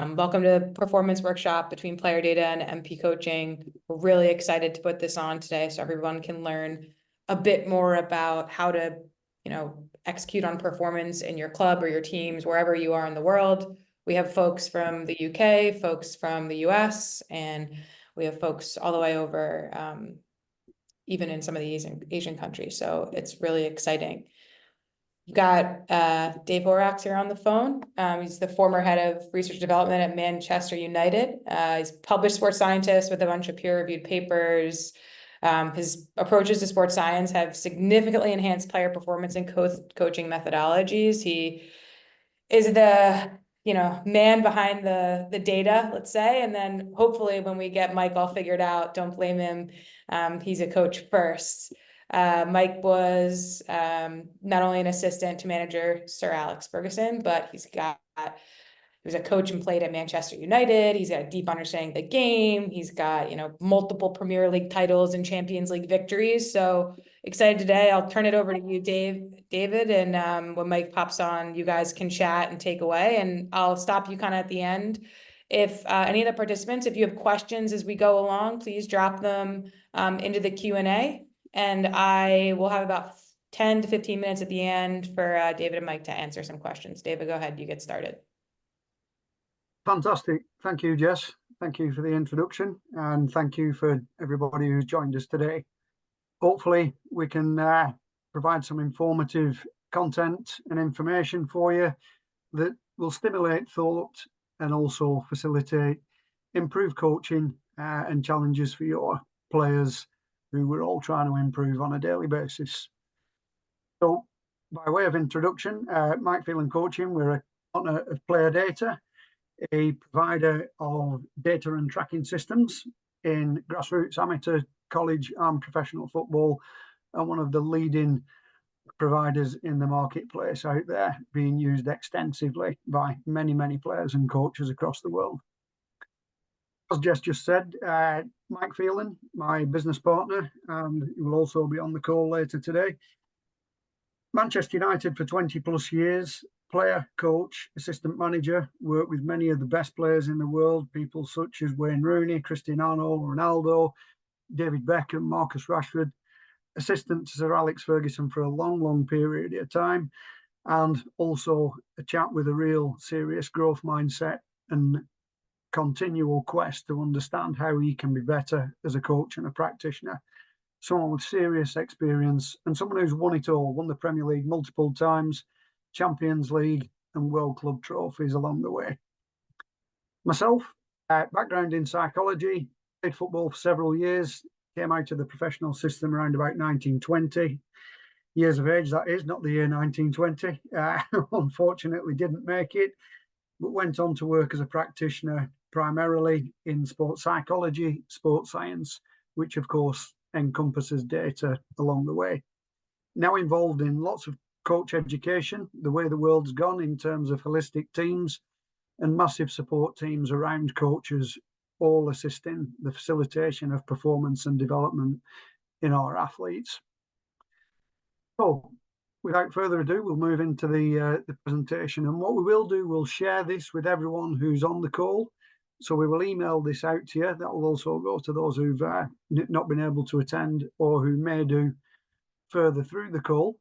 Welcome to Performance Workshop between PlayerData and MP Coaching. We're really excited to put this on today so everyone can learn a bit more about how to, execute on performance in your club or your teams, wherever you are in the world. We have folks from the UK, folks from the US, and we have folks all the way over, even in some of the Asian countries. So it's really exciting. You've got Dave Horax here on the phone. He's the former head of research development at Manchester United. He's a published sports scientist with a bunch of peer-reviewed papers. His approaches to sports science have significantly enhanced player performance and coaching methodologies. He is the man behind the data, let's say, and then hopefully when we get Mike all figured out, don't blame him. He's a coach first. Mike was not only an assistant to manager Sir Alex Ferguson, but he was a coach and played at Manchester United. He's got a deep understanding of the game. He's got, multiple Premier League titles and Champions League victories. So excited today. I'll turn it over to you, David. And when Mike pops on, you guys can chat and take away. And I'll stop you kind of at the end. If any of the participants, if you have questions as we go along, please drop them into the Q&A. And I will have about 10 to 15 minutes at the end for David and Mike to answer some questions. David, go ahead. You get started. Fantastic. Thank you, Jess. Thank you for the introduction, and thank you for everybody who's joined us today. Hopefully, we can provide some informative content and information for you that will stimulate thought and also facilitate improved coaching and challenges for your players who we're all trying to improve on a daily basis. So, by way of introduction, Mike Phelan Coaching, we're a partner of PlayerData, a provider of data and tracking systems in grassroots, amateur, college and professional football, and one of the leading providers in the marketplace out there, being used extensively by many, many players and coaches across the world. As Jess just said, Mike Phelan, my business partner, and he will also be on the call later today. Manchester United for 20 plus years, player, coach, assistant manager, worked with many of the best players in the world, people such as Wayne Rooney, Cristiano Ronaldo, David Beckham, Marcus Rashford, assistant to Sir Alex Ferguson for a long, long period of time, and also a chap with a real serious growth mindset and continual quest to understand how he can be better as a coach and a practitioner. Someone with serious experience and someone who's won it all, won the Premier League multiple times, Champions League and World Club trophies along the way. Myself, background in psychology, played football for several years, came out of the professional system around about 1920. Years of age, that is, not the year 1920. Unfortunately, didn't make it, but went on to work as a practitioner primarily in sports psychology, sports science, which of course encompasses data along the way. Now involved in lots of coach education, the way the world's gone in terms of holistic teams and massive support teams around coaches, all assisting the facilitation of performance and development in our athletes. So without further ado, we'll move into the presentation. And what we will do, we'll share this with everyone who's on the call. So we will email this out to you. That will also go to those who've not been able to attend or who may do further through the call.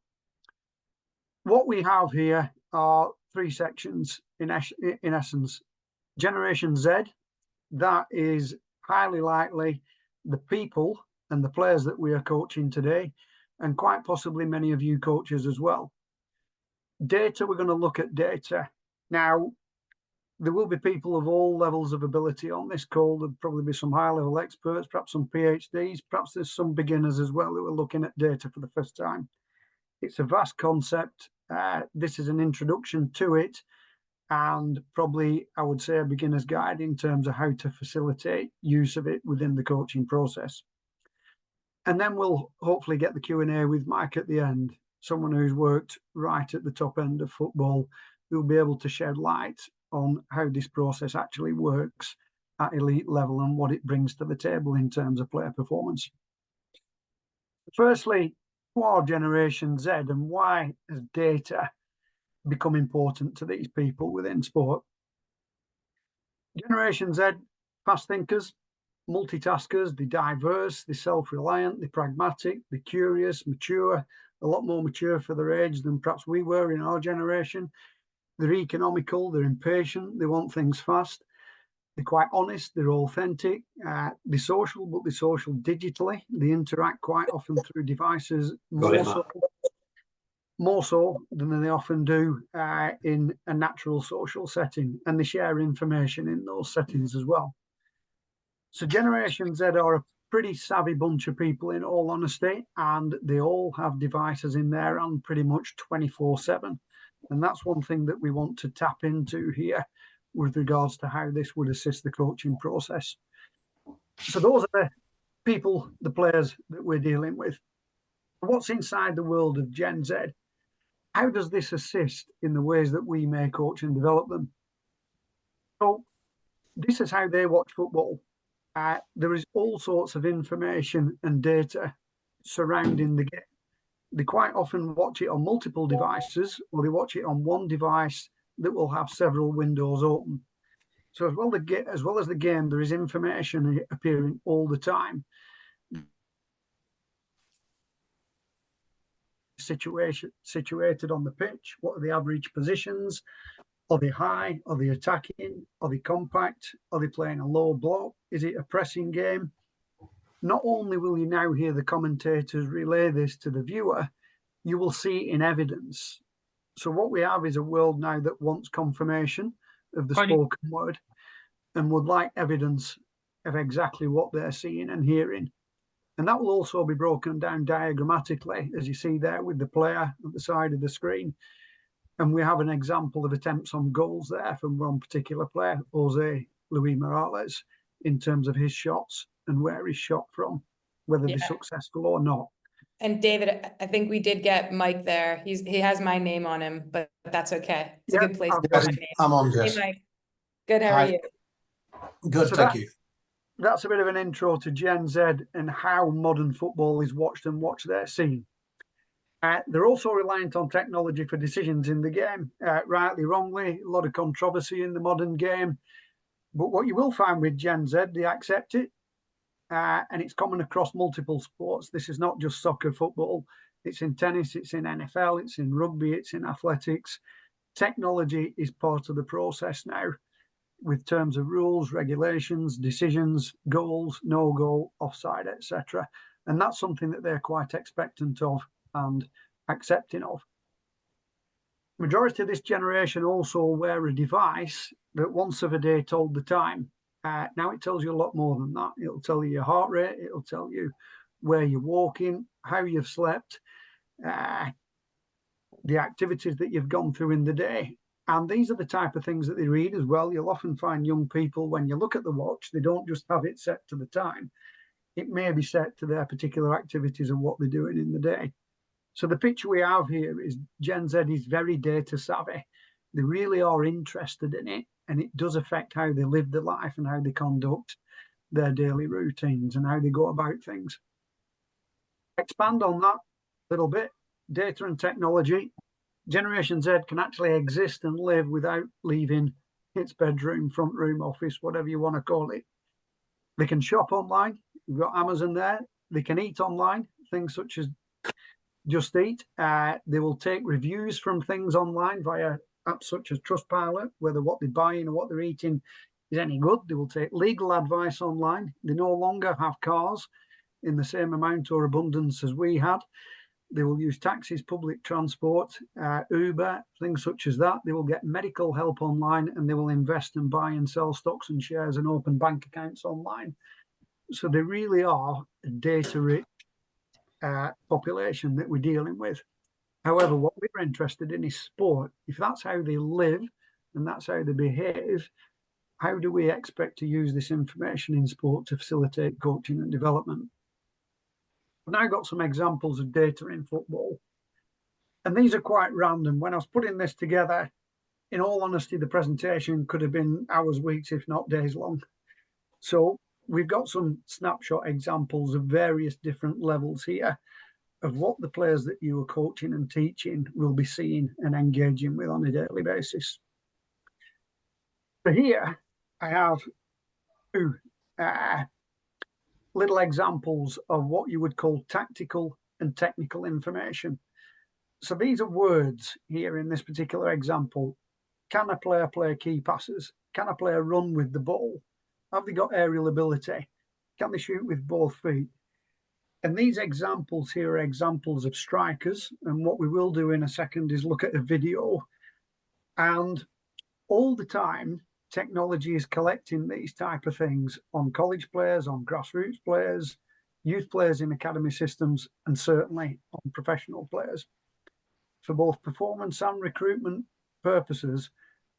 What we have here are three sections in essence. Generation Z, that is highly likely the people and the players that we are coaching today, and quite possibly many of you coaches as well. Data, we're going to look at data. Now, there will be people of all levels of ability on this call. There'll probably be some high-level experts, perhaps some PhDs, perhaps there's some beginners as well who are looking at data for the first time. It's a vast concept. This is an introduction to it, and probably, I would say, a beginner's guide in terms of how to facilitate use of it within the coaching process. And then we'll hopefully get the Q&A with Mike at the end, someone who's worked right at the top end of football, who'll be able to shed light on how this process actually works at elite level and what it brings to the table in terms of player performance. Firstly, who are Generation Z and why has data become important to these people within sport? Generation Z, fast thinkers, multitaskers, they're diverse, they're self-reliant, they're pragmatic, they're curious, mature, a lot more mature for their age than perhaps we were in our generation. They're economical, they're impatient, they want things fast. They're quite honest, they're authentic, they're social, but they're social digitally. They interact quite often through devices, more so than they often do in a natural social setting, and they share information in those settings as well. So Generation Z are a pretty savvy bunch of people, in all honesty, and they all have devices in there and pretty much 24/7. And that's one thing that we want to tap into here with regards to how this would assist the coaching process. So those are the people, the players that we're dealing with. What's inside the world of Gen Z? How does this assist in the ways that we may coach and develop them? So this is how they watch football. There is all sorts of information and data surrounding the game. They quite often watch it on multiple devices, or they watch it on one device that will have several windows open. So as well as the game, there is information appearing all the time. Situated on the pitch, what are the average positions? Are they high? Are they attacking? Are they compact? Are they playing a low block? Is it a pressing game? Not only will you now hear the commentators relay this to the viewer, you will see in evidence. So what we have is a world now that wants confirmation of the spoken word and would like evidence of exactly what they're seeing and hearing. And that will also be broken down diagrammatically, as you see there with the player at the side of the screen. And we have an example of attempts on goals there from one particular player, Jose Luis Morales, in terms of his shots and where he's shot from, whether they're successful or not. And David, I think we did get Mike there. He has my name on him, but that's okay. It's a good place to put my name. I'm on, Jess. Hey, Mike. Good, how are you? Good, thank you. That's a bit of an intro to Gen Z and how modern football is watched and what they're seeing. They're also reliant on technology for decisions in the game, rightly, wrongly, a lot of controversy in the modern game. But what you will find with Gen Z, they accept it, and it's common across multiple sports. This is not just soccer, football. It's in tennis, it's in NFL, it's in rugby, it's in athletics. Technology is part of the process now, with terms of rules, regulations, decisions, goals, no goal, offside, etc. And that's something that they're quite expectant of and accepting of. Majority of this generation also wear a device that once of a day told the time. Now it tells you a lot more than that. It'll tell you your heart rate, it'll tell you where you're walking, how you've slept, the activities that you've gone through in the day. And these are the type of things that they read as well. You'll often find young people, when you look at the watch, they don't just have it set to the time. It may be set to their particular activities and what they're doing in the day. So the picture we have here is Gen Z is very data savvy. They really are interested in it, and it does affect how they live their life and how they conduct their daily routines and how they go about things. Expand on that a little bit. Data and technology. Generation Z can actually exist and live without leaving its bedroom, front room, office, whatever you want to call it. They can shop online. We've got Amazon there. They can eat online, things such as Just Eat. They will take reviews from things online via apps such as Trustpilot, whether what they're buying or what they're eating is any good. They will take legal advice online. They no longer have cars in the same amount or abundance as we had. They will use taxis, public transport, Uber, things such as that. They will get medical help online, and they will invest and buy and sell stocks and shares and open bank accounts online. So they really are a data-rich population that we're dealing with. However, what we're interested in is sport. If that's how they live and that's how they behave, how do we expect to use this information in sport to facilitate coaching and development? I've now got some examples of data in football, and these are quite random. When I was putting this together, in all honesty, the presentation could have been hours, weeks, if not days long. So we've got some snapshot examples of various different levels here of what the players that you are coaching and teaching will be seeing and engaging with on a daily basis. So here I have two little examples of what you would call tactical and technical information. So these are words here in this particular example. Can a player play key passes? Can a player run with the ball? Have they got aerial ability? Can they shoot with both feet? And these examples here are examples of strikers. And what we will do in a second is look at a video. And all the time, technology is collecting these type of things on college players, on grassroots players, youth players in academy systems, and certainly on professional players. For both performance and recruitment purposes,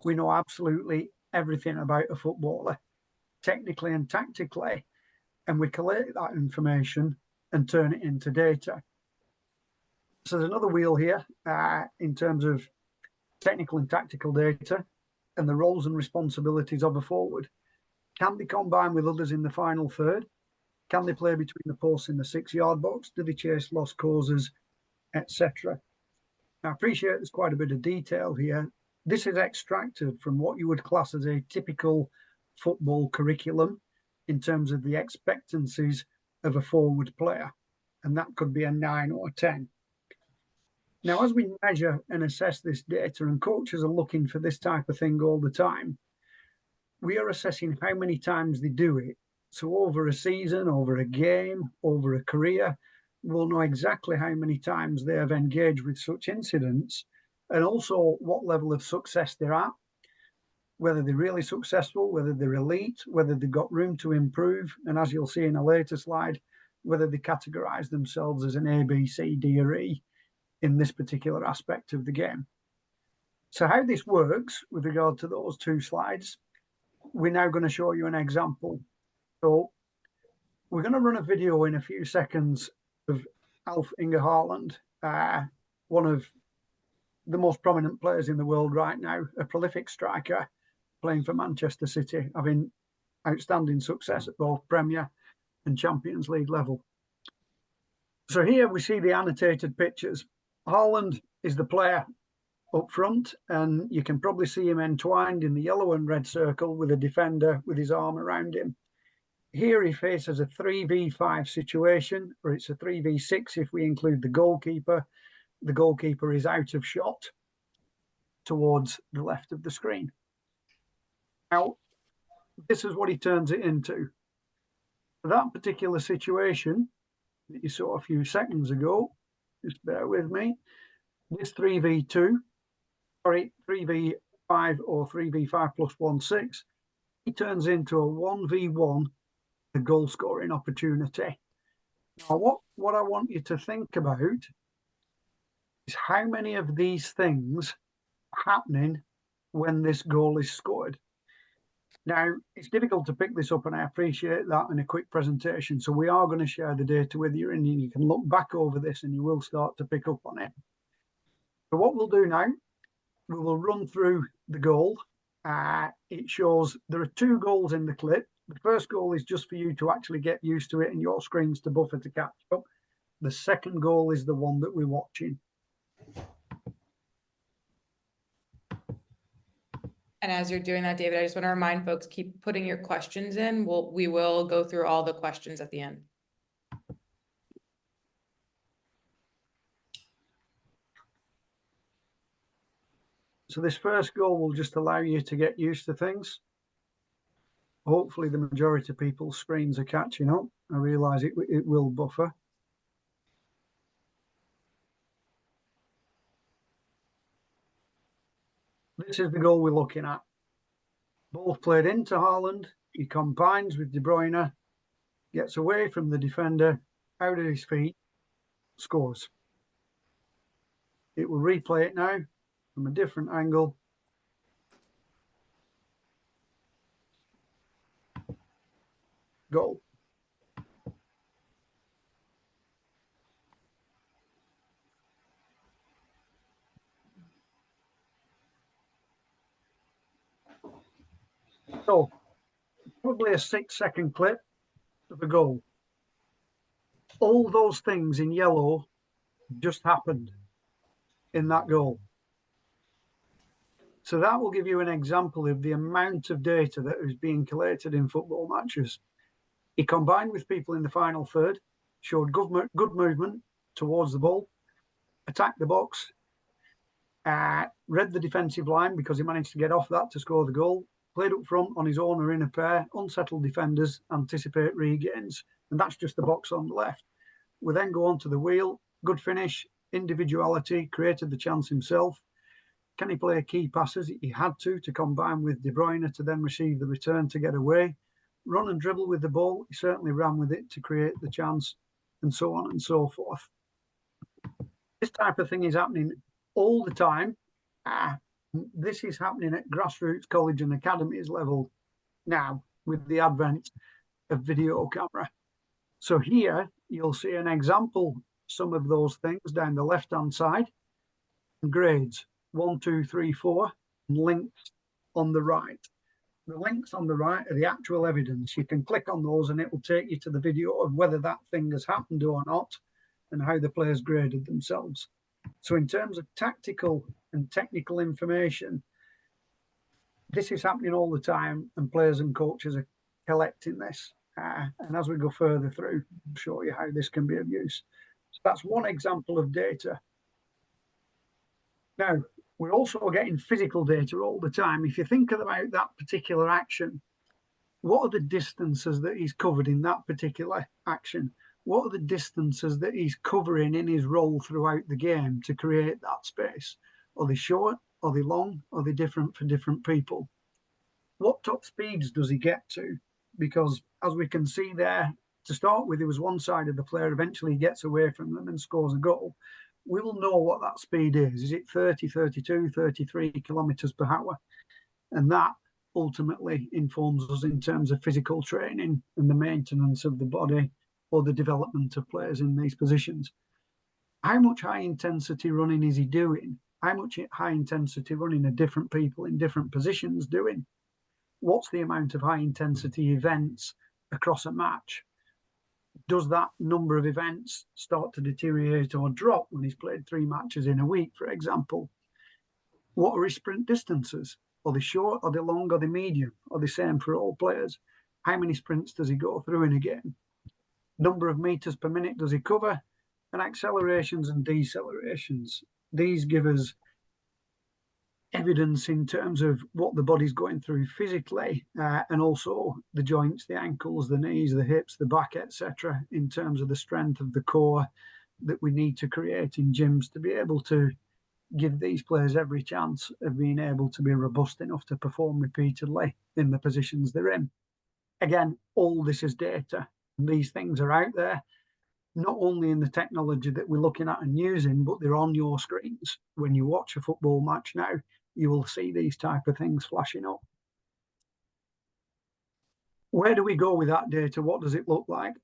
we know absolutely everything about a footballer, technically and tactically, and we collect that information and turn it into data. So there's another wheel here in terms of technical and tactical data and the roles and responsibilities of a forward. Can they combine with others in the final third? Can they play between the posts in the 6-yard box? Do they chase lost causes, etc.? I appreciate there's quite a bit of detail here. This is extracted from what you would class as a typical football curriculum in terms of the expectancies of a forward player, and that could be a 9 or a 10. Now, as we measure and assess this data, and coaches are looking for this type of thing all the time, we are assessing how many times they do it. So over a season, over a game, over a career, we'll know exactly how many times they have engaged with such incidents, and also what level of success they're at, whether they're really successful, whether they're elite, whether they've got room to improve, and as you'll see in a later slide, whether they categorize themselves as an A, B, C, D, or E in this particular aspect of the game. So how this works with regard to those two slides, we're now going to show you an example. So we're going to run a video in a few seconds of Alf Inge Haaland, one of the most prominent players in the world right now, a prolific striker playing for Manchester City, having outstanding success at both Premier and Champions League level. So here we see the annotated pictures. Haaland is the player up front, and you can probably see him entwined in the yellow and red circle with a defender with his arm around him. Here he faces a 3v5 situation, or it's a 3v6 if we include the goalkeeper. The goalkeeper is out of shot towards the left of the screen. Now, this is what he turns it into. For that particular situation that you saw a few seconds ago, just bear with me, this 3v5 or 3v5 plus 1-6, he turns into a 1v1, a goal scoring opportunity. Now, what I want you to think about is how many of these things are happening when this goal is scored. Now, it's difficult to pick this up, and I appreciate that in a quick presentation. So we are going to share the data with you, and you can look back over this and you will start to pick up on it. So what we'll do now, we will run through the goal. It shows there are 2 goals in the clip. The first goal is just for you to actually get used to it and your screens to buffer to catch up. The second goal is the one that we're watching. And as you're doing that, David, I just want to remind folks, keep putting your questions in. We will go through all the questions at the end. So this first goal will just allow you to get used to things. Hopefully the majority of people's screens are catching up. I realise it will buffer. This is the goal we're looking at. Ball played into Haaland. He combines with De Bruyne, gets away from the defender, out of his feet, scores. It will replay it now from a different angle. Goal. So, probably a 6-second clip of a goal. All those things in yellow just happened in that goal. So that will give you an example of the amount of data that is being collated in football matches. He combined with people in the final third, showed good movement towards the ball, attacked the box, read the defensive line because he managed to get off that to score the goal, played up front on his own or in a pair, unsettled defenders, anticipate regains, and that's just the box on the left. We then go on to the wheel, good finish, individuality, created the chance himself. Can he play key passes? He had to combine with De Bruyne to then receive the return to get away. Run and dribble with the ball. He certainly ran with it to create the chance, and so on and so forth. This type of thing is happening all the time. This is happening at grassroots college and academies level now with the advent of video camera. So here you'll see an example, some of those things down the left-hand side, grades 1, 2, 3, 4, and links on the right. The links on the right are the actual evidence. You can click on those and it will take you to the video of whether that thing has happened or not and how the players graded themselves. So in terms of tactical and technical information, this is happening all the time and players and coaches are collecting this. And as we go further through, I'll show you how this can be of use. So that's one example of data. Now, we're also getting physical data all the time. If you think about that particular action, what are the distances that he's covered in that particular action? What are the distances that he's covering in his role throughout the game to create that space? Are they short? Are they long? Are they different for different people? What top speeds does he get to? Because as we can see there, to start with, it was one side of the player. Eventually he gets away from them and scores a goal. We will know what that speed is. Is it 30, 32, 33 kilometers per hour? And that ultimately informs us in terms of physical training and the maintenance of the body or the development of players in these positions. How much high intensity running is he doing? How much high intensity running are different people in different positions doing? What's the amount of high intensity events across a match? Does that number of events start to deteriorate or drop when he's played 3 matches in a week, for example? What are his sprint distances? Are they short? Are they long? Are they medium? Are they same for all players? How many sprints does he go through in a game? Number of meters per minute does he cover? And accelerations and decelerations. These give us evidence in terms of what the body's going through physically, and also the joints, the ankles, the knees, the hips, the back, etc., in terms of the strength of the core that we need to create in gyms to be able to give these players every chance of being able to be robust enough to perform repeatedly in the positions they're in. Again, all this is data. These things are out there, not only in the technology that we're looking at and using, but they're on your screens. When you watch a football match now, you will see these type of things flashing up. Where do we go with that data? What does it look like?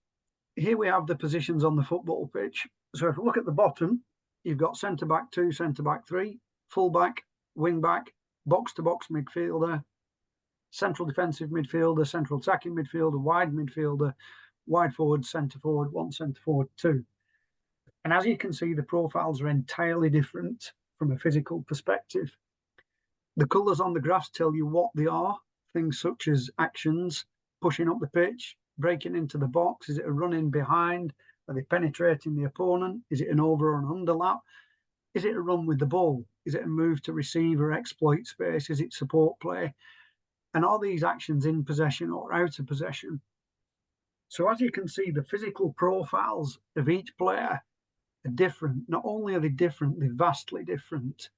Here we have the positions on the football pitch. So if we look at the bottom, you've got centre-back 2, centre-back 3, full-back, wing-back, box-to-box midfielder, central defensive midfielder, central attacking midfielder, wide forward, centre forward 1, centre forward 2. And as you can see, the profiles are entirely different from a physical perspective. The colours on the graphs tell you what they are, things such as actions, pushing up the pitch, breaking into the box. Is it a run in behind? Are they penetrating the opponent? Is it an over or an underlap? Is it a run with the ball? Is it a move to receive or exploit space? Is it support play? And are these actions in possession or out of possession? So as you can see, the physical profiles of each player are different. Not only are they different, they're vastly different.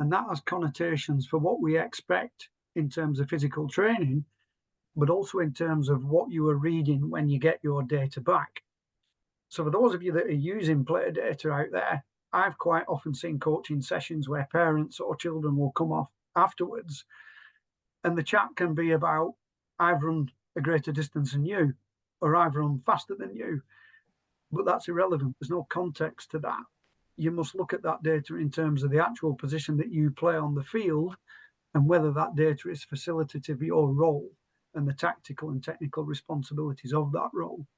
And that has connotations for what we expect in terms of physical training, but also in terms of what you are reading when you get your data back. So for those of you that are using PlayerData out there, I've quite often seen coaching sessions where parents or children will come off afterwards, and the chat can be about, I've run a greater distance than you, or I've run faster than you. But that's irrelevant. There's no context to that. You must look at that data in terms of the actual position that you play on the field and whether that data is facilitative of your role and the tactical and technical responsibilities of that role.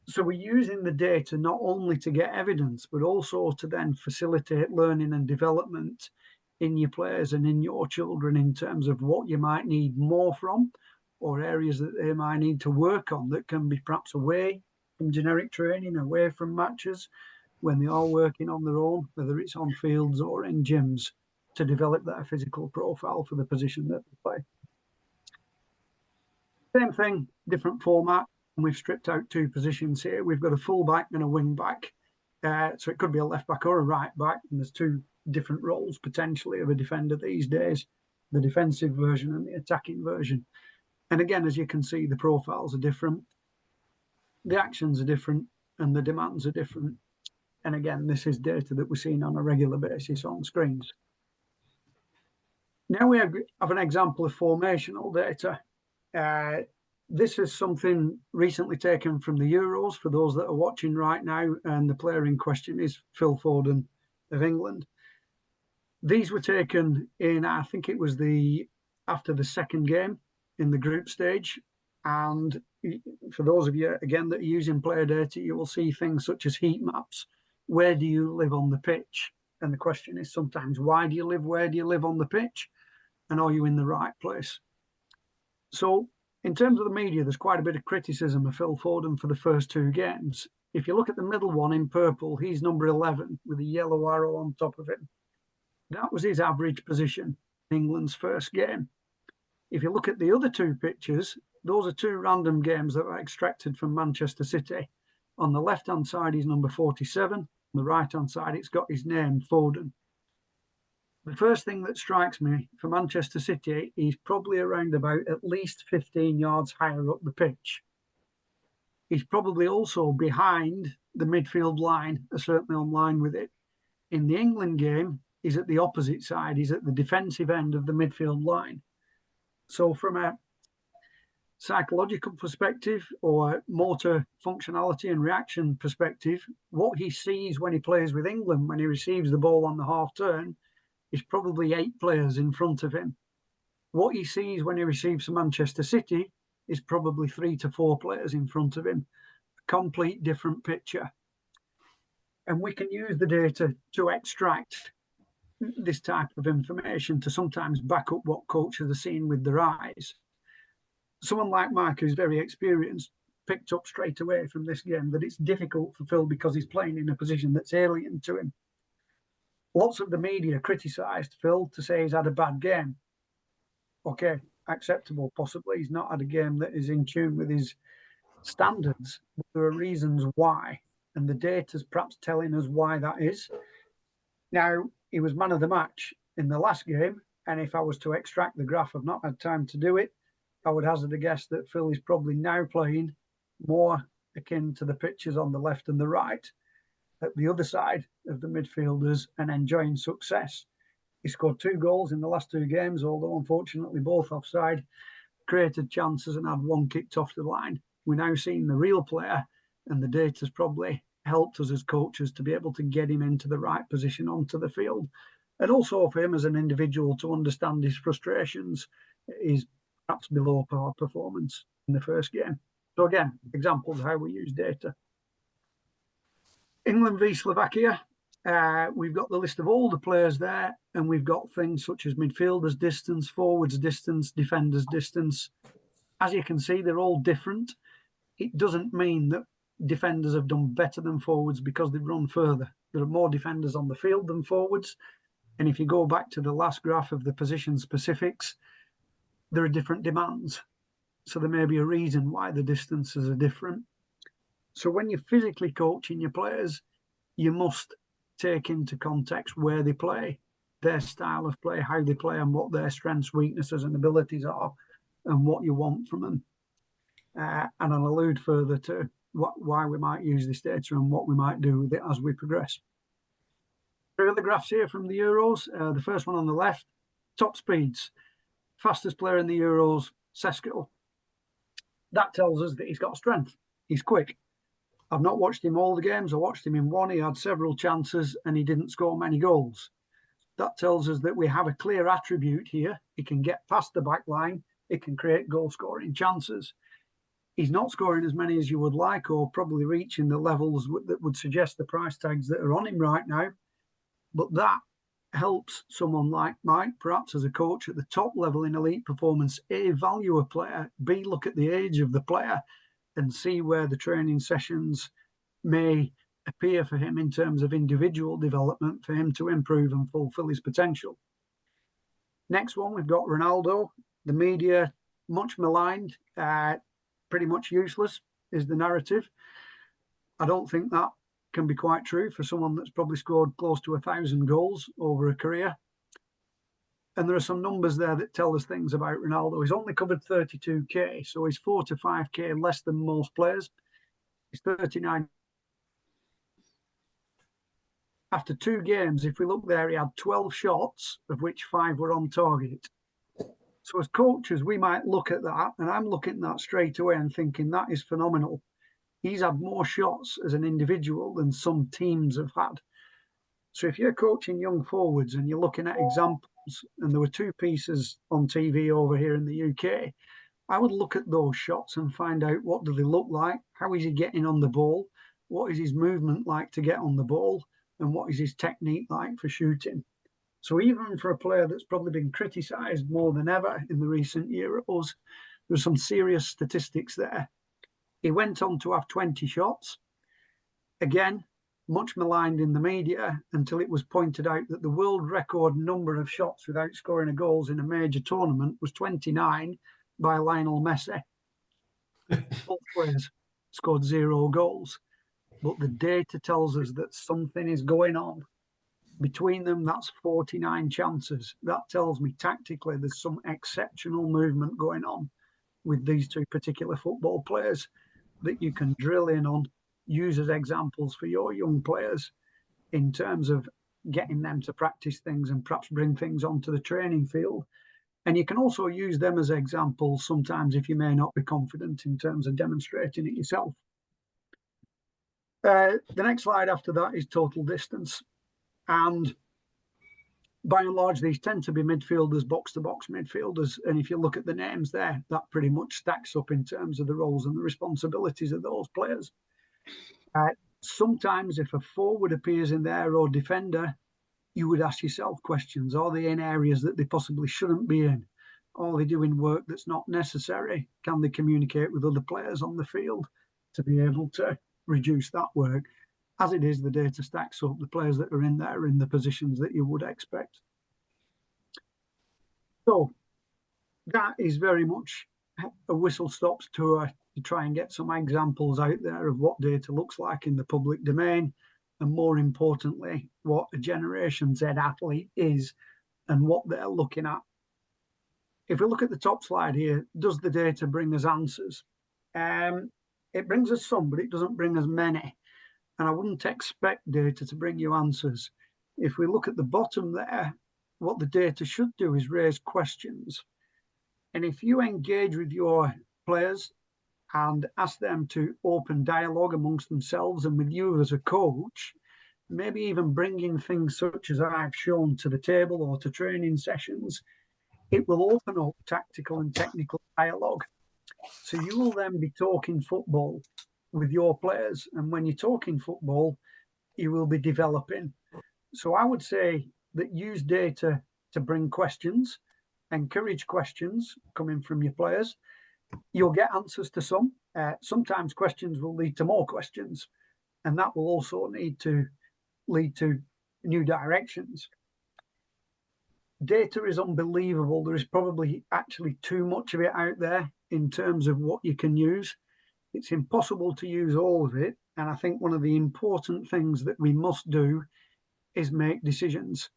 So we're using the data not only to get evidence, but also to then facilitate learning and development in your players and in your children in terms of what you might need more from, or areas that they might need to work on that can be perhaps away from generic training, away from matches, when they are working on their own, whether it's on fields or in gyms, to develop their physical profile for the position that they play. Same thing, different format, and we've stripped out two positions here. We've got a full-back and a wing-back. So it could be a left-back or a right-back, and there's two different roles potentially of a defender these days, the defensive version and the attacking version. And again, as you can see, the profiles are different, the actions are different, and the demands are different. And again, this is data that we're seeing on a regular basis on screens. Now we have an example of formational data. This is something recently taken from the Euros for those that are watching right now, and the player in question is Phil Foden of England. These were taken in, I think it was after the second game in the group stage. And for those of you, again, that are using PlayerData, you will see things such as heat maps. Where do you live on the pitch? And the question is sometimes, why do you live? Where do you live on the pitch? And are you in the right place? So in terms of the media, there's quite a bit of criticism of Phil Foden for the first two games. If you look at the middle one in purple, he's number 11 with a yellow arrow on top of him. That was his average position in England's first game. If you look at the other two pictures, those are two random games that were extracted from Manchester City. On the left-hand side, he's number 47. On the right-hand side, it's got his name, Foden. The first thing that strikes me for Manchester City, he's probably around about at least 15 yards higher up the pitch. He's probably also behind the midfield line, certainly on line with it. In the England game, he's at the opposite side. He's at the defensive end of the midfield line. So from a psychological perspective or motor functionality and reaction perspective, what he sees when he plays with England, when he receives the ball on the half turn, is probably 8 players in front of him. What he sees when he receives from Manchester City is probably 3 to 4 players in front of him. A complete different picture. And we can use the data to extract this type of information to sometimes back up what coaches are seeing with their eyes. Someone like Mike, who's very experienced, picked up straight away from this game that it's difficult for Phil because he's playing in a position that's alien to him. Lots of the media criticised Phil to say he's had a bad game. Okay, acceptable, possibly. He's not had a game that is in tune with his standards. But there are reasons why, and the data's perhaps telling us why that is. Now, he was man of the match in the last game, and if I was to extract the graph, I've not had time to do it, I would hazard a guess that Phil is probably now playing more akin to the pictures on the left and the right, at the other side of the midfielders, and enjoying success. He scored 2 goals in the last 2 games, although unfortunately both offside, created chances and had 1 kicked off the line. We're now seeing the real player, and the data's probably helped us as coaches to be able to get him into the right position onto the field. And also for him as an individual to understand his frustrations is perhaps below par performance in the first game. So again, examples of how we use data. England v Slovakia, we've got the list of all the players there, and we've got things such as midfielders distance, forwards distance, defenders distance. As you can see, they're all different. It doesn't mean that defenders have done better than forwards because they've run further. There are more defenders on the field than forwards. And if you go back to the last graph of the position specifics, there are different demands. So there may be a reason why the distances are different. So when you're physically coaching your players, you must take into context where they play, their style of play, how they play, and what their strengths, weaknesses, and abilities are, and what you want from them. And I'll allude further to why we might use this data and what we might do with it as we progress. Here are the graphs here from the Euros. The first one on the left, top speeds. Fastest player in the Euros, Sesko. That tells us that he's got strength. He's quick. I've not watched him all the games. I watched him in one. He had several chances and he didn't score many goals. That tells us that we have a clear attribute here. He can get past the back line. He can create goal-scoring chances. He's not scoring as many as you would like, or probably reaching the levels that would suggest the price tags that are on him right now. But that helps someone like Mike, perhaps as a coach at the top level in elite performance, A, value a player, B, look at the age of the player and see where the training sessions may appear for him in terms of individual development for him to improve and fulfill his potential. Next one, we've got Ronaldo. The media, much maligned, pretty much useless is the narrative. I don't think that can be quite true for someone that's probably scored close to 1,000 goals over a career. And there are some numbers there that tell us things about Ronaldo. He's only covered 32k, so he's 4 to 5k less than most players. He's 39. After 2 games, if we look there, he had 12 shots, of which 5 were on target. So as coaches, we might look at that, and I'm looking at that straight away and thinking that is phenomenal. He's had more shots as an individual than some teams have had. So if you're coaching young forwards and you're looking at examples, and there were 2 pieces on TV over here in the UK, I would look at those shots and find out what do they look like, how is he getting on the ball, what is his movement like to get on the ball, and what is his technique like for shooting. So even for a player that's probably been criticised more than ever in the recent years, there's some serious statistics there. He went on to have 20 shots. Again, much maligned in the media until it was pointed out that the world record number of shots without scoring a goal in a major tournament was 29 by Lionel Messi. Both players scored 0 goals. But the data tells us that something is going on. Between them, that's 49 chances. That tells me tactically there's some exceptional movement going on with these 2 particular football players that you can drill in on, use as examples for your young players in terms of getting them to practice things and perhaps bring things onto the training field. And you can also use them as examples sometimes if you may not be confident in terms of demonstrating it yourself. The next slide after that is total distance. And by and large, these tend to be midfielders, box-to-box midfielders. And if you look at the names there, that pretty much stacks up in terms of the roles and the responsibilities of those players. Sometimes if a forward appears in there or defender, you would ask yourself questions. Are they in areas that they possibly shouldn't be in? Are they doing work that's not necessary? Can they communicate with other players on the field to be able to reduce that work? As it is, the data stacks up. The players that are in there are in the positions that you would expect. So that is very much a whistle-stop tour to try and get some examples out there of what data looks like in the public domain, and more importantly, what a Generation Z athlete is and what they're looking at. If we look at the top slide here, does the data bring us answers? It brings us some, but it doesn't bring us many. And I wouldn't expect data to bring you answers. If we look at the bottom there, what the data should do is raise questions. And if you engage with your players and ask them to open dialogue amongst themselves and with you as a coach, maybe even bringing things such as I've shown to the table or to training sessions, it will open up tactical and technical dialogue. So you will then be talking football with your players. And when you're talking football, you will be developing. So I would say that use data to bring questions, encourage questions coming from your players. You'll get answers to some. Sometimes questions will lead to more questions, and that will also need to lead to new directions. Data is unbelievable. There is probably actually too much of it out there in terms of what you can use. It's impossible to use all of it. And I think one of the important things that we must do is make decisions.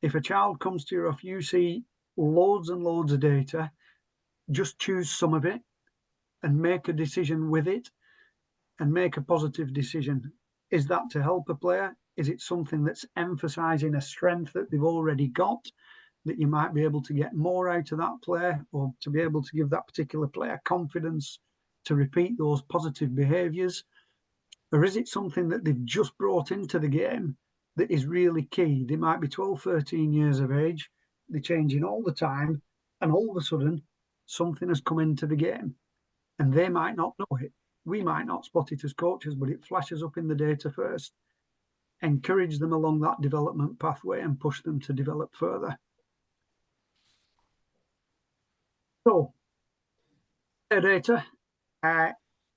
If a child comes to you, if you see loads and loads of data, just choose some of it and make a decision with it and make a positive decision. Is that to help a player? Is it something that's emphasizing a strength that they've already got, that you might be able to get more out of that player, or to be able to give that particular player confidence to repeat those positive behaviors? Or is it something that they've just brought into the game that is really key? They might be 12, 13 years of age, they're changing all the time, and all of a sudden something has come into the game and they might not know it. We might not spot it as coaches, but it flashes up in the data first. encourage them along that development pathway and push them to develop further. So, PlayerData,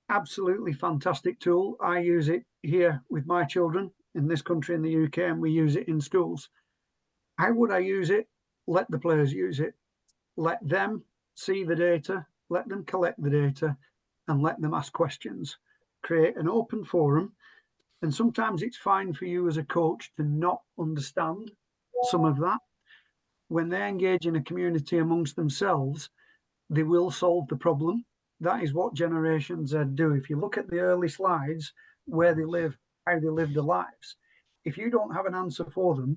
absolutely fantastic tool. I use it here with my children in this country, in the UK, and we use it in schools. How would I use it? Let the players use it. Let them see the data, let them collect the data, and let them ask questions. Create an open forum. And sometimes it's fine for you as a coach to not understand some of that. When they engage in a community amongst themselves, they will solve the problem. That is what Generation Z do. If you look at the early slides, where they live, how they live their lives, if you don't have an answer for them,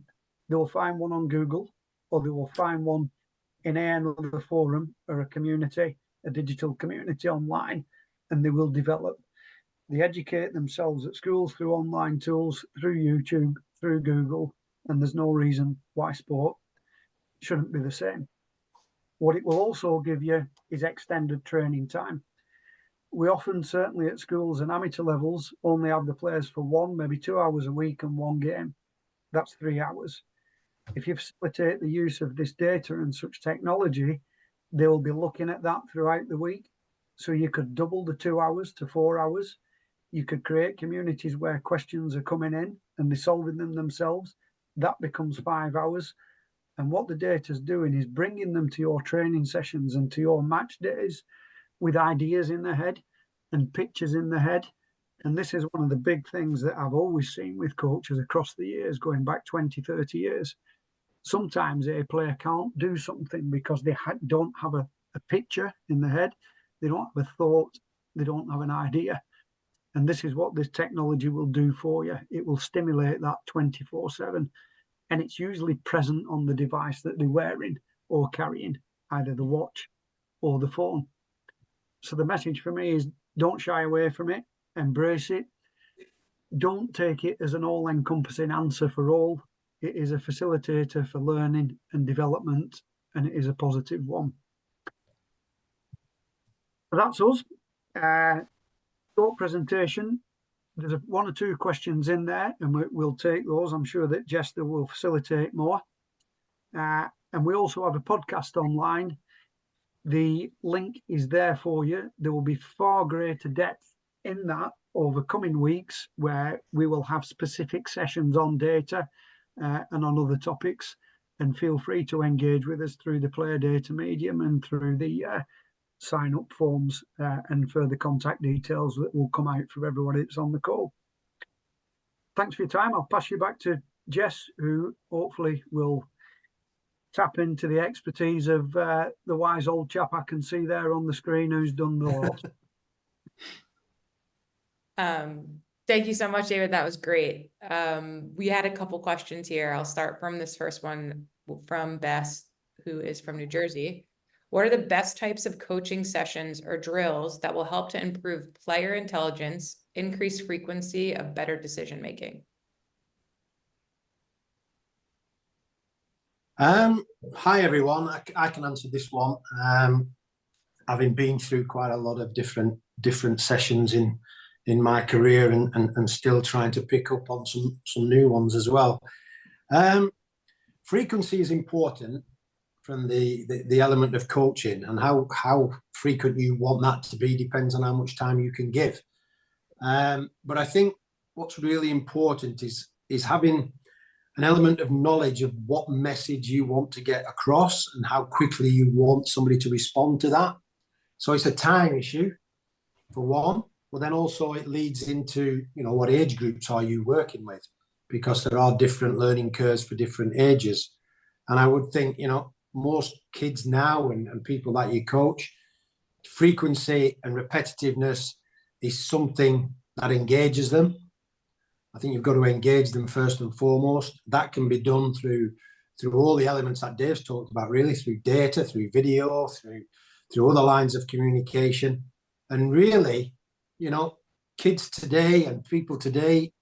they will find one on Google, or they will find one in another forum or a community, a digital community online, and they will develop. They educate themselves at schools through online tools, through YouTube, through Google, and there's no reason why sport shouldn't be the same. What it will also give you is extended training time. We often, certainly at schools and amateur levels, only have the players for 1, maybe 2 hours a week and one game. That's 3 hours. If you facilitate the use of this data and such technology, they will be looking at that throughout the week. So you could double the 2 hours to 4 hours. You could create communities where questions are coming in and they're solving them themselves. That becomes 5 hours. And what the data is doing is bringing them to your training sessions and to your match days with ideas in their head and pictures in their head. And this is one of the big things that I've always seen with coaches across the years, going back 20, 30 years. Sometimes a player can't do something because they don't have a picture in their head. They don't have a thought. They don't have an idea. And this is what this technology will do for you. It will stimulate that 24/7. And it's usually present on the device that they're wearing or carrying, either the watch or the phone. So the message for me is don't shy away from it, embrace it. Don't take it as an all-encompassing answer for all. It is a facilitator for learning and development, and it is a positive one. So that's us. Short presentation. There's 1 or 2 questions in there, and we'll take those. I'm sure that Jester will facilitate more. And we also have a podcast online. The link is there for you. There will be far greater depth in that over coming weeks, where we will have specific sessions on data and on other topics. And feel free to engage with us through the PlayerData medium and through the sign up forms and further contact details that will come out for everybody that's on the call. Thanks for your time. I'll pass you back to Jess, who hopefully will tap into the expertise of the wise old chap I can see there on the screen who's done the lot. Thank you so much, David. That was great. We had a couple questions here. I'll start from this first one from Bess, who is from New Jersey. What are the best types of coaching sessions or drills that will help to improve player intelligence, increase frequency of better decision-making? Hi, everyone. I can answer this one. Having been through quite a lot of different sessions in my career and still trying to pick up on some new ones as well. Frequency is important from the element of coaching, and how frequent you want that to be depends on how much time you can give. But I think what's really important is having an element of knowledge of what message you want to get across and how quickly you want somebody to respond to that. So it's a time issue for one, but then also it leads into, what age groups are you working with? Because there are different learning curves for different ages. And I would think, most kids now and people that you coach, frequency and repetitiveness is something that engages them. I think you've got to engage them first and foremost. That can be done through all the elements that Dave's talked about, really, through data, through video, through other lines of communication. And really, kids today and people today,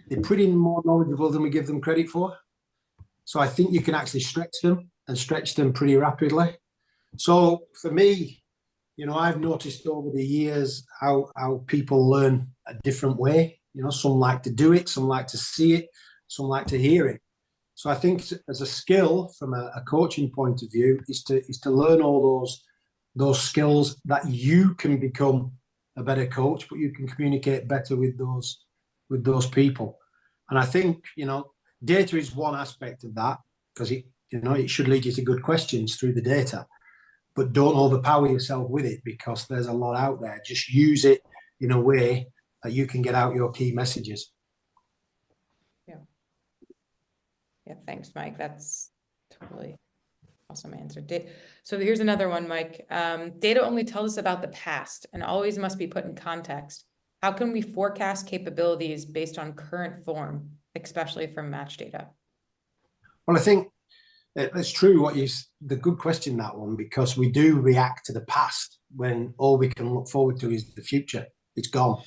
they're pretty more knowledgeable than we give them credit for. So I think you can actually stretch them pretty rapidly. So for me, I've noticed over the years how people learn a different way. Some like to do it, some like to see it, some like to hear it. So I think as a skill from a coaching point of view is to learn all those skills that you can become a better coach, but you can communicate better with those people. And I think, data is one aspect of that, because it should lead you to good questions through the data, but don't overpower yourself with it, because there's a lot out there. Just use it in a way that you can get out your key messages. Yeah, thanks, Mike. That's totally awesome answer. So here's another one, Mike. Data only tells us about the past and always must be put in context. How can we forecast capabilities based on current form, especially from match data? Well, I think it's true the good question, that one, because we do react to the past when all we can look forward to is the future. It's gone.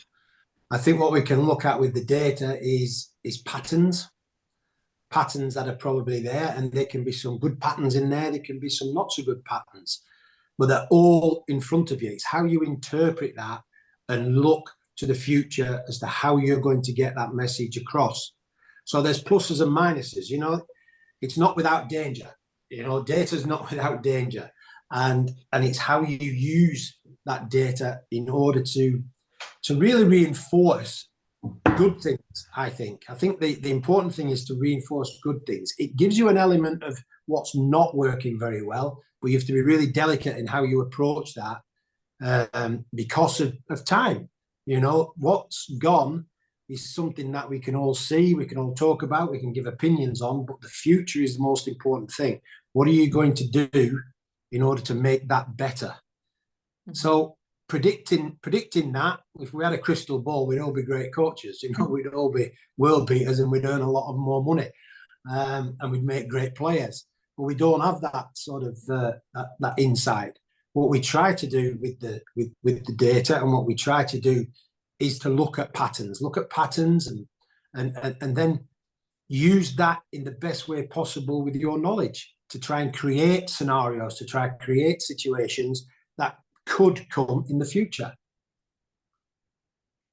I think what we can look at with the data is patterns that are probably there, and there can be some good patterns in there. There can be some not so good patterns, but they're all in front of you. It's how you interpret that and look to the future as to how you're going to get that message across. So there's pluses and minuses, it's not without danger. Data's not without danger. And it's how you use that data in order to really reinforce good things, I think. I think the important thing is to reinforce good things. It gives you an element of what's not working very well, but you have to be really delicate in how you approach that because of time. What's gone is something that we can all see, we can all talk about, we can give opinions on, but the future is the most important thing. What are you going to do in order to make that better? Mm-hmm. So predicting that, if we had a crystal ball, we'd all be great coaches. We'd all be world beaters, and we'd earn a lot of more money, and we'd make great players. But we don't have that sort of that insight. What we try to do with the data, and what we try to do, is to look at patterns, and then use that in the best way possible with your knowledge to try and create scenarios, to try and create situations that could come in the future.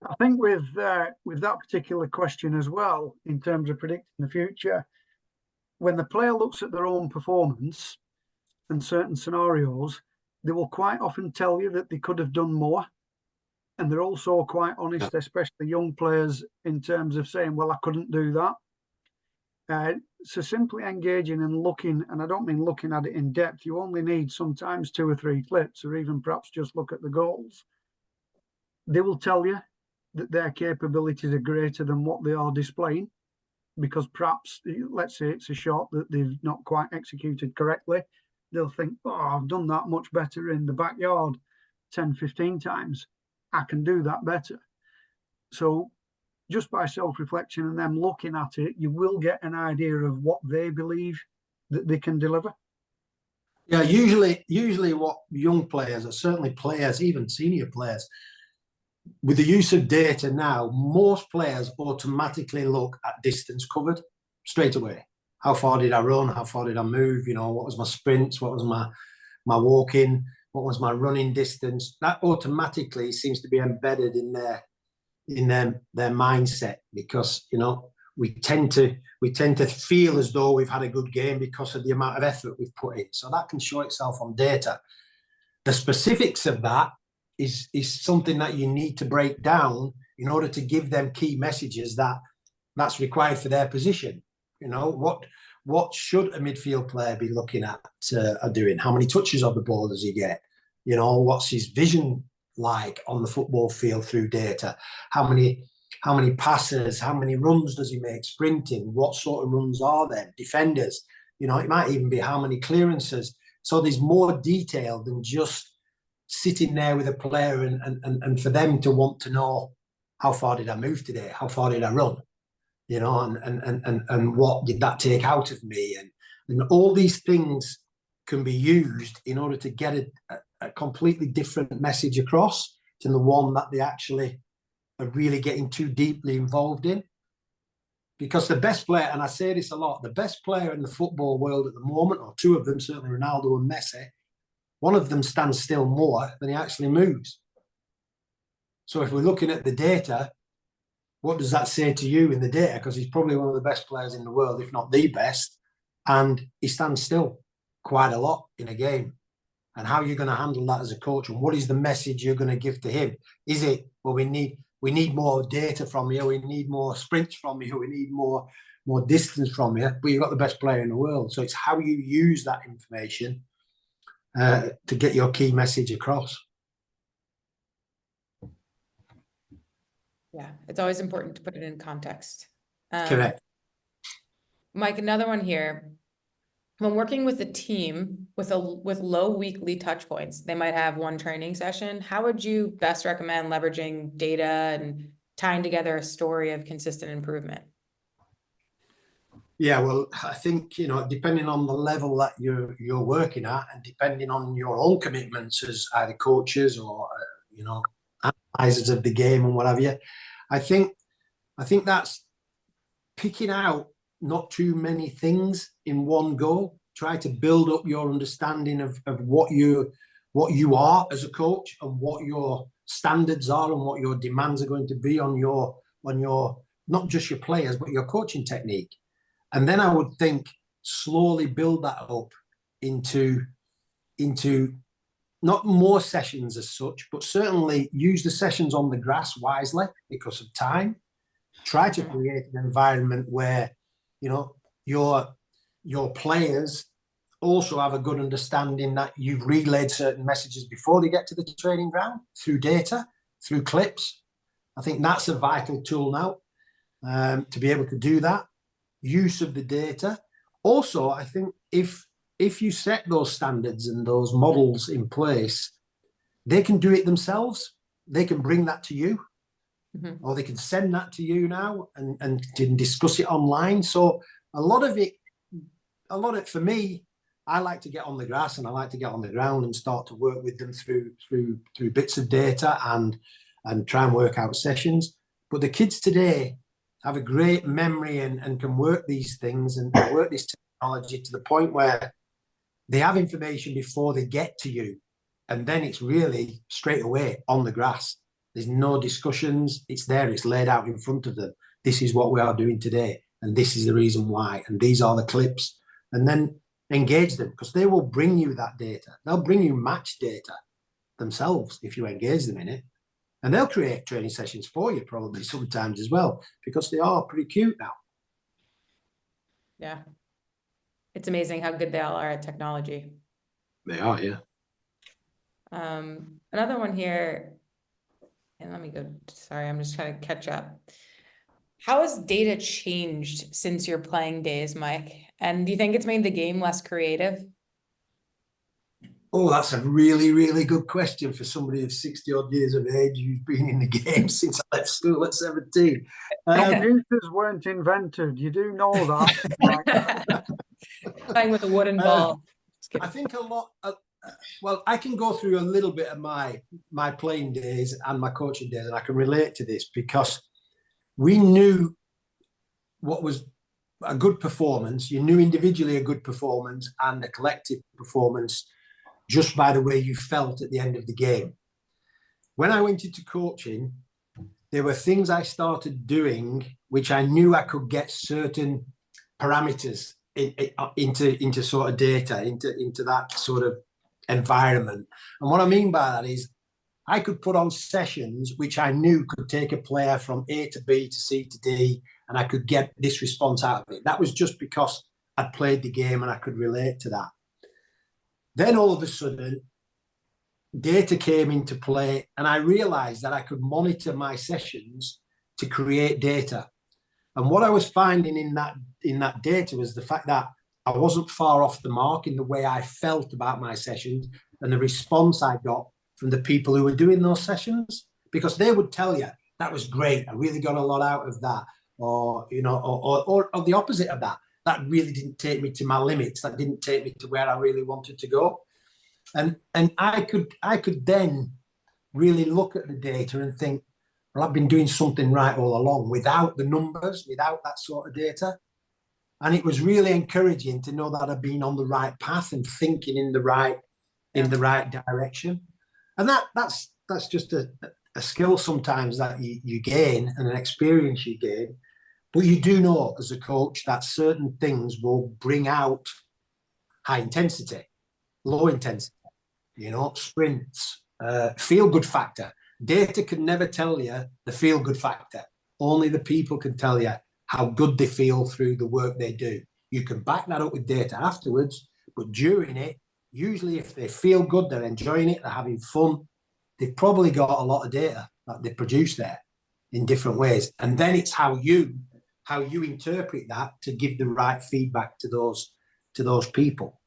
I think with that particular question as well, in terms of predicting the future, when the player looks at their own performance and certain scenarios, they will quite often tell you that they could have done more. And they're also quite honest, especially young players, in terms of saying, well, I couldn't do that. So simply engaging and looking, and I don't mean looking at it in depth, you only need sometimes 2 or 3 clips, or even perhaps just look at the goals. They will tell you that their capabilities are greater than what they are displaying, because perhaps, let's say it's a shot that they've not quite executed correctly. They'll think, oh, I've done that much better in the backyard 10, 15 times. I can do that better. So just by self-reflection and them looking at it, you will get an idea of what they believe that they can deliver. Yeah, usually what young players, or certainly players, even senior players, with the use of data now, most players automatically look at distance covered straight away. How far did I run? How far did I move? What was my sprints? What was my walking? What was my running distance? That automatically seems to be embedded in their mindset, because we tend to feel as though we've had a good game because of the amount of effort we've put in. So that can show itself on data. The specifics of that is something that you need to break down in order to give them key messages that's required for their position. What should a midfield player be looking at doing? How many touches of the ball does he get? What's his vision like on the football field through data? How many passes, how many runs does he make sprinting? What sort of runs are there? Defenders, it might even be how many clearances. So there's more detail than just sitting there with a player and for them to want to know, how far did I move today? How far did I run? And what did that take out of me? And all these things can be used in order to get a completely different message across to the one that they actually are really getting too deeply involved in. Because the best player, and I say this a lot, the best player in the football world at the moment, or 2 of them, certainly Ronaldo and Messi, one of them stands still more than he actually moves. So if we're looking at the data, what does that say to you in the data? Because he's probably one of the best players in the world, if not the best, and he stands still quite a lot in a game. And how you're going to handle that as a coach, and what is the message you're going to give to him? Is it, well, we need more data from you, we need more sprints from you, we need more distance from you, but you've got the best player in the world. So it's how you use that information to get your key message across. Yeah, it's always important to put it in context. Correct. Mike, another one here. When working with a team with low weekly touch points, they might have one training session. How would you best recommend leveraging data and tying together a story of consistent improvement? Yeah, well, I think, you know, depending on the level that you're working at, and depending on your own commitments as either coaches or you know, analyzers of the game and what have you, I think that's picking out not too many things in one go. Try to build up your understanding of what you are as a coach, and what your standards are, and what your demands are going to be on your not just your players, but your coaching technique. And then I would think slowly build that up into not more sessions as such, but certainly use the sessions on the grass wisely because of time. Try to create an environment where, you know, your players also have a good understanding that you've relayed certain messages before they get to the training ground through data, through clips. I think that's a vital tool now, to be able to do that. Use of the data. Also, I think if you set those standards and those models in place, they can do it themselves. They can bring that to you. Mm-hmm. Or they can send that to you now and discuss it online. So a lot of it for me, I like to get on the grass, and I like to get on the ground and start to work with them through bits of data and try and work out sessions. But the kids today have a great memory and can work these things and work this technology to the point where they have information before they get to you. And then it's really straight away on the grass. There's no discussions. It's there. It's laid out in front of them. This is what we are doing today, and this is the reason why, and these are the clips. And then engage them, because they will bring you that data. They'll bring you match data themselves if you engage them in it. And they'll create training sessions for you probably sometimes as well, because they are pretty cute now. Yeah. It's amazing how good they all are at technology. They are, yeah. Another one here, and let me go, sorry, I'm just trying to catch up. How has data changed since your playing days, Mike? And do you think it's made the game less creative? Oh, that's a really, really good question for somebody of 60 odd years of age who's been in the game since I left school at 17. Computers weren't invented. You do know that. Right? Playing with a wooden ball. I think a lot. Well, I can go through a little bit of my playing days and my coaching days, and I can relate to this because we knew what was a good performance. You knew individually a good performance and a collective performance just by the way you felt at the end of the game. When I went into coaching, there were things I started doing which I knew I could get certain parameters into sort of data, into that sort of environment. And what I mean by that is I could put on sessions which I knew could take a player from A to B to C to D, and I could get this response out of it. That was just because I'd played the game and I could relate to that. Then all of a sudden, data came into play, and I realized that I could monitor my sessions to create data. And what I was finding in that data was the fact that I wasn't far off the mark in the way I felt about my sessions and the response I got from the people who were doing those sessions, because they would tell you that was great, I really got a lot out of that, or you know, or the opposite of that. That really didn't take me to my limits. That didn't take me to where I really wanted to go. And I could then really look at the data and think, well, I've been doing something right all along without the numbers, without that sort of data. And it was really encouraging to know that I've been on the right path and thinking in the right direction. And that's just a a skill sometimes that you gain and an experience you gain, but you do know as a coach that certain things will bring out high intensity, low intensity, sprints, feel good factor. Data can never tell you the feel good factor. Only the people can tell you how good they feel through the work they do. You can back that up with data afterwards, but during it, usually if they feel good, they're enjoying it, they're having fun, they've probably got a lot of data that they produce there in different ways. And then it's how you interpret that to give the right feedback to those people.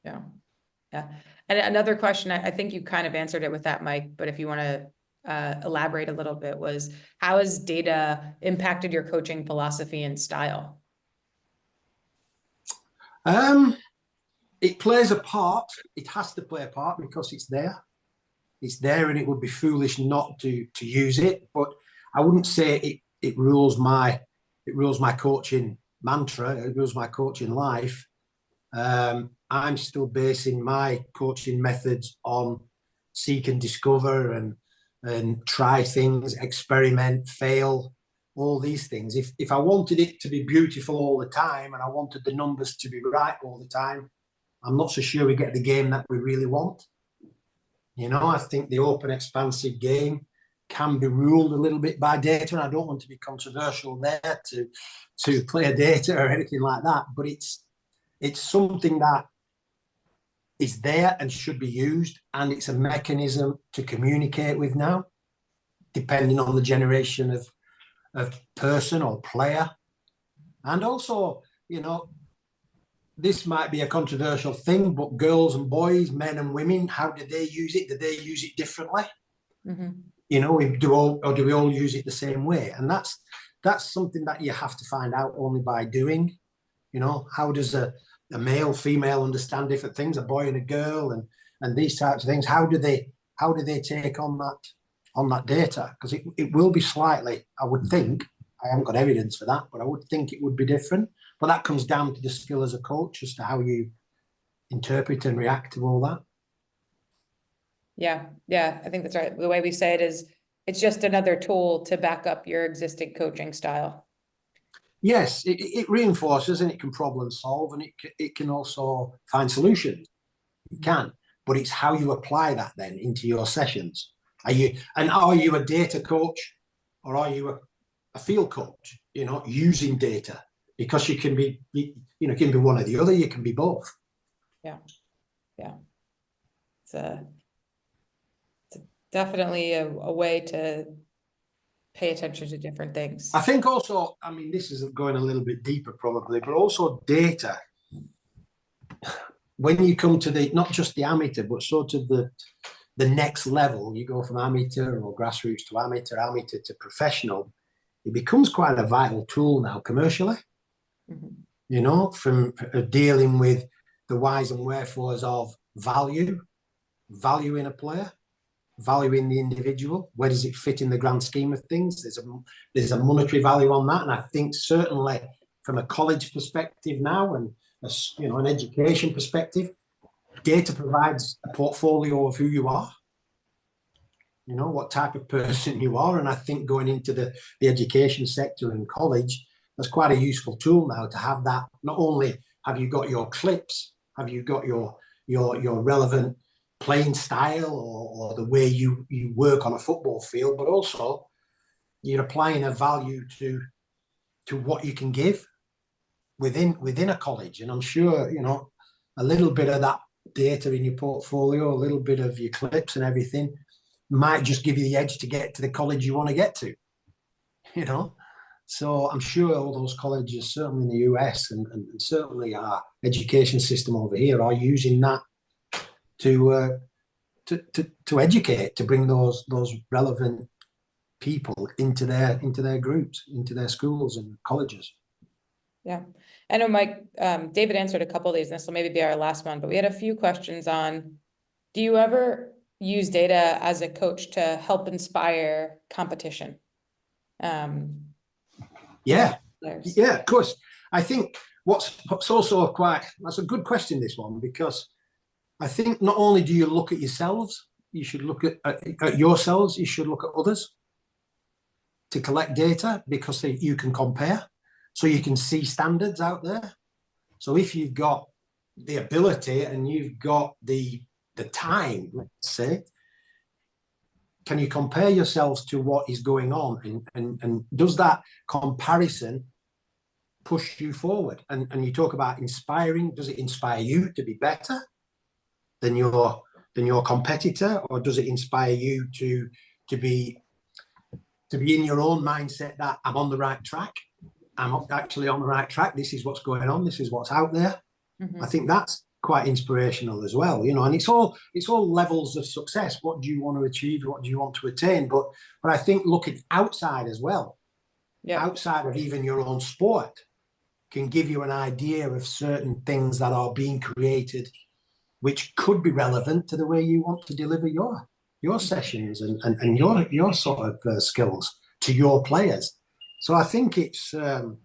Yeah. Yeah. And another question, I think you kind of answered it with that, Mike, but if you want to elaborate a little bit, was how has data impacted your coaching philosophy and style? It plays a part. It has to play a part because it's there. It's there, and it would be foolish not to use it. But I wouldn't say it rules my coaching mantra. It rules my coaching life. I'm still basing my coaching methods on seek and discover and try things, experiment, fail, all these things. If I wanted it to be beautiful all the time and I wanted the numbers to be right all the time, I'm not so sure we get the game that we really want. I think the open, expansive game can be ruled a little bit by data, and I don't want to be controversial there to PlayerData or anything like that, but it's something that is there and should be used, and it's a mechanism to communicate with now, depending on the generation of person or player. And also, this might be a controversial thing, but girls and boys, men and women, how do they use it? Do they use it differently? Mm-hmm. Do we all use it the same way? And that's something that you have to find out only by doing. How does a male, female understand different things, a boy and a girl, and these types of things? How do they take on that data? Because it will be slightly, I would think, I haven't got evidence for that, but I would think it would be different. But that comes down to the skill as a coach as to how you interpret and react to all that. Yeah, I think that's right. The way we say it is, it's just another tool to back up your existing coaching style. Yes, it reinforces, and it can problem solve, and it can also find solutions. It can, but it's how you apply that then into your sessions. Are you a data coach, or are you a field coach? Using data, because you can be one or the other. You can be both. Yeah. It's definitely a way to pay attention to different things. I think also, this is going a little bit deeper probably, but also data. When you come to not just the amateur, but sort of the next level, you go from amateur or grassroots to amateur to professional, it becomes quite a vital tool now commercially. Mm-hmm. From dealing with the whys and wherefores of value in a player, value in the individual. Where does it fit in the grand scheme of things? There's a monetary value on that, and I think certainly from a college perspective now, and an education perspective, data provides a portfolio of who you are. What type of person you are, and I think going into the education sector and college, that's quite a useful tool now to have that. Not only have you got your clips, have you got your relevant playing style or the way you work on a football field, but also you're applying a value to what you can give within a college. And I'm sure a little bit of that data in your portfolio, a little bit of your clips and everything might just give you the edge to get to the college you want to get to. So I'm sure all those colleges, certainly in the US and certainly our education system over here, are using that to educate, to bring those relevant people into their groups, into their schools and colleges. Yeah, I know Mike, David answered a couple of these, and this will maybe be our last one, but we had a few questions on, do you ever use data as a coach to help inspire competition? Yeah, of course. I think what's also that's a good question, this one, because I think not only do you look at yourselves you should look at yourselves, you should look at others to collect data, because you can compare, so you can see standards out there. So if you've got the ability and you've got the time, let's say, can you compare yourselves to what is going on, and does that comparison push you forward? And you talk about inspiring. Does it inspire you to be better than your competitor, or does it inspire you to be in your own mindset that I'm on the right track? I'm actually on the right track. This is what's going on. This is what's out there. Mhm. I think that's quite inspirational as well, you know. And it's all levels of success. What do you want to achieve? What do you want to attain? But I think looking outside as well, outside of even your own sport, can give you an idea of certain things that are being created, which could be relevant to the way you want to deliver your sessions and your sort of skills to your players. So I think it's a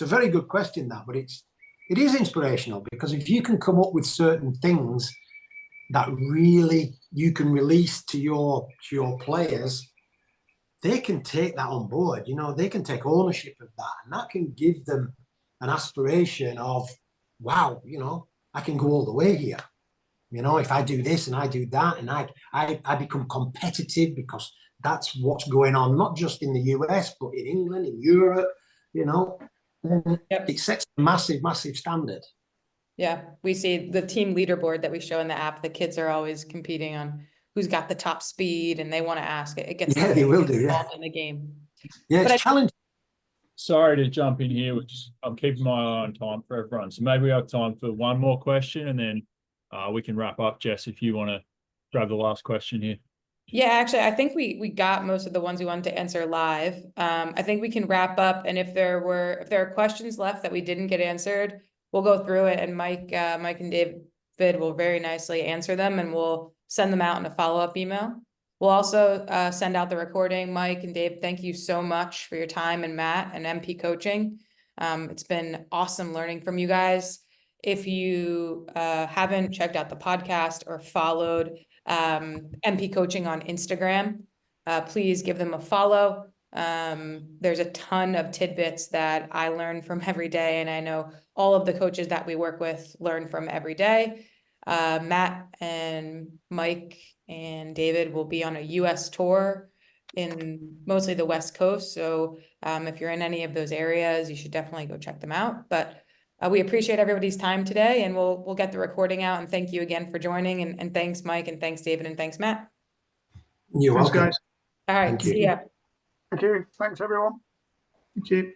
very good question, that, but it is inspirational, because if you can come up with certain things that really you can release to your players, they can take that on board. You know, they can take ownership of that, and that can give them an aspiration of, wow, you know, I can go all the way here. You know, if I do this and I do that, and I become competitive, because that's what's going on, not just in the US, but in England, in Europe, you know, it sets a massive, massive standard. Yeah, we see the team leaderboard that we show in the app. The kids are always competing on who's got the top speed, and they want to ask it. It gets they will do, involved in the game. Yeah, But it's challenging. Sorry to jump in here, I'm keeping my eye on time for everyone. So maybe we have time for one more question, and then we can wrap up. Jess, if you want to grab the last question here. Yeah, actually, I think we got most of the ones we wanted to answer live. I think we can wrap up, and if there are questions left that we didn't get answered, we'll go through it, and Mike and David will very nicely answer them, and we'll send them out in a follow-up email. We'll also send out the recording. Mike and Dave, thank you so much for your time, and Matt and MP Coaching. It's been awesome learning from you guys. If you haven't checked out the podcast or followed MP Coaching on Instagram, please give them a follow. There's a ton of tidbits that I learn from every day, and I know all of the coaches that we work with learn from every day. Matt and Mike and David will be on a US tour in mostly the West Coast. So if you're in any of those areas, you should definitely go check them out. But we appreciate everybody's time today, and we'll get the recording out. And thank you again for joining. And thanks, Mike, and thanks, David, and thanks, Matt. You're welcome. Guys. All right, see ya. Thank you. Thanks, everyone. Thank you.